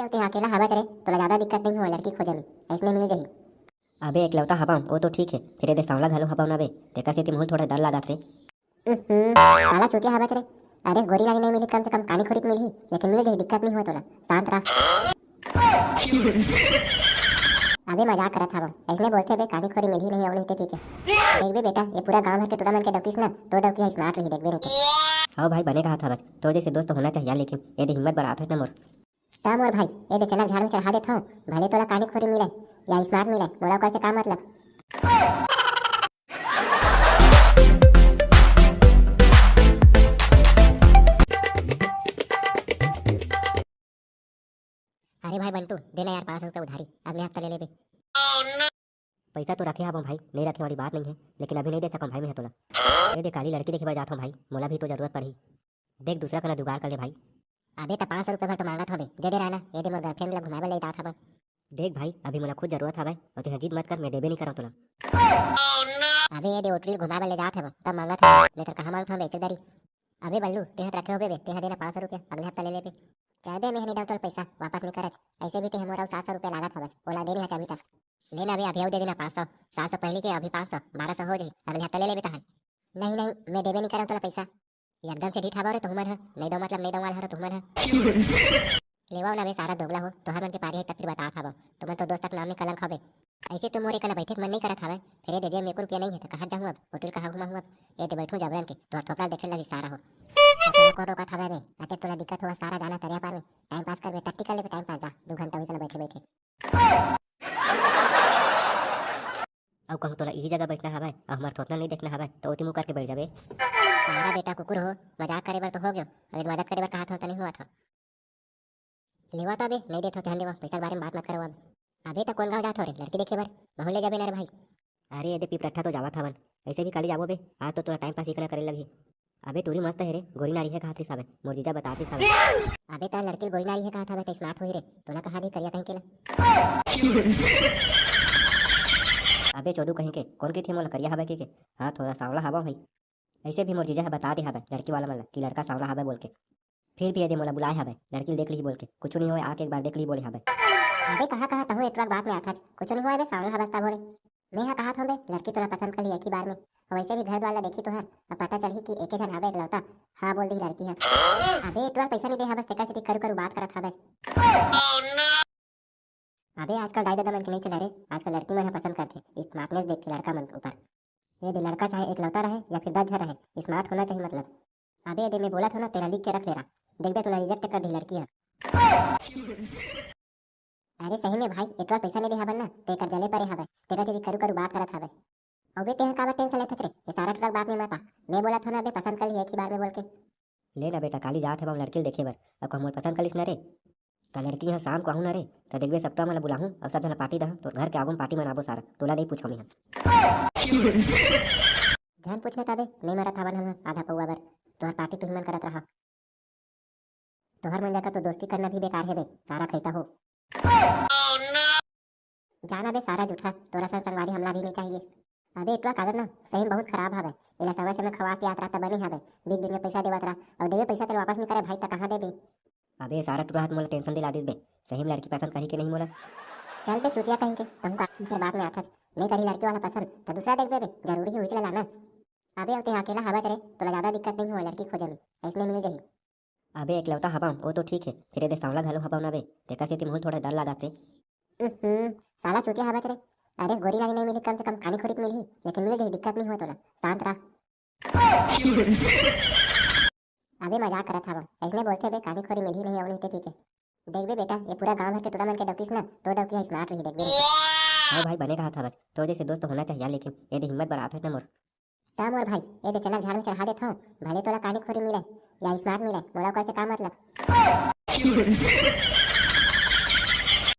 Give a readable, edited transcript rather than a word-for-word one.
होते अकेला हवा करे तो ज्यादा दिक्कत नहीं हो लड़की खोजे में ऐसने मिल जाही। अबे एकलौता हवा वो तो ठीक है, फिर ये सांवला घलो हवा नबे तेका से मोल थोड़ा डर लागत रे। साला चोतिया हवा करे। अरे गोरी लागी नहीं मिली कम से कम कानी खोरी मिली लेकिन मिल जाही, दिक्कत नहीं हुआ तोला, शांत रह। अबे मजाक करत हवा, ऐसने बोलते बे कानी खोरी मिली नहीं और ठीक है। देख बे बेटा ये पूरा गांव भर के टोला मन के डौकीस ना तो डौकी है स्मार्ट रही, देख बे नहीं हाँ भाई बने कहा था बस तो जैसे दोस्त होना चाहिए, लेकिन ये दे हिम्मत बढ़ाता है ना मोर। ता मोर भाई ये दे चना झाड़ में चढ़ा देता हूँ, भले तोला कानी खोरी मिले या स्मार्ट मिले मोला कैसे का मतलब। अरे भाई बंटू देना यार 500 रुपये उधारी, अगले हफ्ता ले ले बे। पैसा तो रखे हूँ भाई, नहीं रखे वाली बात नहीं है, लेकिन अभी नहीं दे सकूँ भाई मैं तोला। ये देख काली लड़की देखे बार जाता हूँ भाई, मोला भी तो जरूरत पड़ी, देख दूसरा कला जुगाड़ कर ले भाई। अबे तो 500 रुपये भर तो मांगा था बे, दे दे रहना, ये दे मोर गर्लफ्रेंड ला घुमावे ले जात हवा। देख भाई अभी मोला खुद जरूरत है भाई, और तुझे जिद मत कर, मैं देबे नहीं करूँ तोला। अबे ये दे ओटरी घुमावे ले जात हवा तब मांगा था, लेकर कहाँ मांगता हूँ बेचेदारी। अबे बल्लू तेह रखे हो बे, तेह देना 500 रुपये, अगले हफ्ता ले ले बे। कह दे मैं नहीं दाम तोल पैसा वापस नहीं करत, ऐसे भी ते मोरा 700 रुपये लागत हवा, ओला दे नहीं अभी तक। लेना अभी अभी दे देना 500, 700 पहले के अभी 500 1200 हो जाए, अगले हफ्ता ले ले बेटा। नहीं नहीं मैं देबे नहीं करम तोला पैसा, एकदम से ढीठ हवा रे तुमन है, नहीं दो मतलब नहीं दो वाला है तुमन है। लेवा ना बे सारा दोगला हो तो हर मन के पारी है तक फिर बता हवा, तुमन तो दोस्त तक नाम में कलंक हवे। ऐसे तुम मोरे कला बैठे मन नहीं करत हवे, फिर दे दे मेरे को रुपया नहीं है तो कहां जाऊं अब, होटल कहां घुमाऊं अब, ये दे बैठूं जबरन के तोर थोपड़ा देखे लगी सारा हो। तो को रोका था बे, अते तोला दिक्कत हुआ सारा जाना तरिया पार में टाइम पास कर बे, टट्टी कर ले टाइम पास, जा 2 घंटा वही बैठे बैठे। अब कहूँ तोला यही जगह बैठना हवा और हमार थोतना नहीं देखना हवा तो ओती मुँह करके बैठ जाबे। सारा बेटा कुकुर हो, मजाक करे बर तो हो गयो, अभी मदद करे बर कहा था तो नहीं हुआ था। लेवा तो अबे नहीं देता ध्यान देवा, पैसा के बारे में बात मत करो अब। अबे तो कौन गाँव जात हो रे लड़की देखे बर, बहु ले जाबे ना रे भाई। अरे ये दे पीपरट्ठा तो जावा था बन, ऐसे भी काली जाबो बे, आज तो तोला टाइम पास ही करा करे लगी। अबे टूरी मस्त है रे, गोरी नारी है कहा थी साबे, मोर जीजा बताती साबे। अबे तो लड़की गोली नारी है कहा था बेटा, स्मार्ट हुई रे तोला कहा दी करिया कहीं के ना। अबे चोदू कहीं के कौन की थी मोला करिया हवा के हाँ थोड़ा सांवला हवा भाई, ऐसे भी मोर जीजा है बता दे हवा लड़की वाला मला कि लड़का सांवला हवा बोल के, फिर भी यदि मोला बुलाए हवा लड़की देख ली बोल के, कुछ नहीं हुआ आके एक बार देख ली बोले हवा। अबे कहा तहु एक बात में आता कुछ नहीं हुआ बे, सामने हवस्ता बोले मैं हा कहा था बे लड़की तोला पसंद कर ली एक ही बार में, और वैसे भी घर वाला देखी तो है अब पता चली कि एक जन हवे इकलौता, हाँ बोल दी लड़की है। अबे एक पैसा नहीं दे हा बस तेका से करू करू बात करत हवे। अबे आजकल दाई दादा मन के नहीं चला रे, आजकल लड़की मन पसंद करते स्मार्टनेस देख के लड़का मन के ऊपर, ये दे लड़का चाहे इकलौता रहे या फिर 10 घर रहे स्मार्ट होना चाहिए मतलब। अबे दे मैं बोला था ना तेरा लिख के रख ले रहा, देख दे तोला रिजेक्ट कर दी लड़की है। अरे सही में भाई एक पैसा नहीं दे हवन ना ते कर जले परे हवे, तेरा से करू करू बात करत हवे। अबे तेह का टेंशन लेत रे, ये सारा ट्रक बात नहीं माता, मैं बोला था ना अबे पसंद कर ली एक ही बार में बोल के। ले ना बेटा काली जात है लड़की देखे बर, अब कहूँ मोर पसंद कलिस ना रे तो लड़की यहाँ शाम को आहूँ ना रे तो देखबे सबटा मला बुलाहूँ और सब जना पार्टी दहूँ, तो घर के आगू पार्टी मनाबो सारा, तोला नहीं पूछो मैं। ध्यान पूछ ले तबे नहीं मरत हवन हम आधा पौवा बर, तोहर पार्टी तुम मन करत रहा, तोहर मन जाकर तो दोस्ती करना भी बेकार है बे, सारा खैता हो। जाना बे सारा झूठा, तोरा संग संगवारी हमला भी नहीं चाहिए। अबे इतना कागज ना सही में बहुत खराब हवे, इला समय समय खवा के यात्रा त बनी हवे, बीच बीच में पैसा देवत रहा और देवे पैसा तेरे वापस नहीं करे भाई त कहां देबे। अबे सारा टूरा हाथ मोला टेंशन दिला दिस बे, सही में लड़की पसंद करी के नहीं मोला। चल बे चुतिया कहीं के तुम काकी से बात में आता नहीं करी लड़की वाला पसंद तो दूसरा देख बे, जरूरी है उजला लाना। अबे अब ते अकेला हवा करे तो ज्यादा दिक्कत नहीं हुआ लड़की खोजे में, ऐसने मिल जाही। अबे एकलौता हवा वो तो ठीक है, फिर ये सांवला घलो हवा ना बे तेका से मोल थोड़ा डर लागत रे। साला चुतिया हवा करे। अरे गोरी लागी नहीं मिली कम से कम कानी खोरी मिली लेकिन मिल जाही, दिक्कत नहीं हुआ तोला, शांत रह। अबे मजाक करत हवा, ऐसने बोलते बे कानी खोरी मिली नहीं और ठीक है। देख बे बेटा ये पूरा गांव भर के टोला मन के डौकीस ना तो डौकी है स्मार्ट रही, देख बे। हाँ भाई बने कहा था बस तो जैसे दोस्त होना चाहिए, लेकिन ये दे हिम्मत बढ़ाता है ना मोर। ता मोर भाई ये दे चना झाड़ में चढ़ा देता हूँ, भले तोला कानी खोरी मिले या स्मार्ट मिले मोला कैसे का मतलब।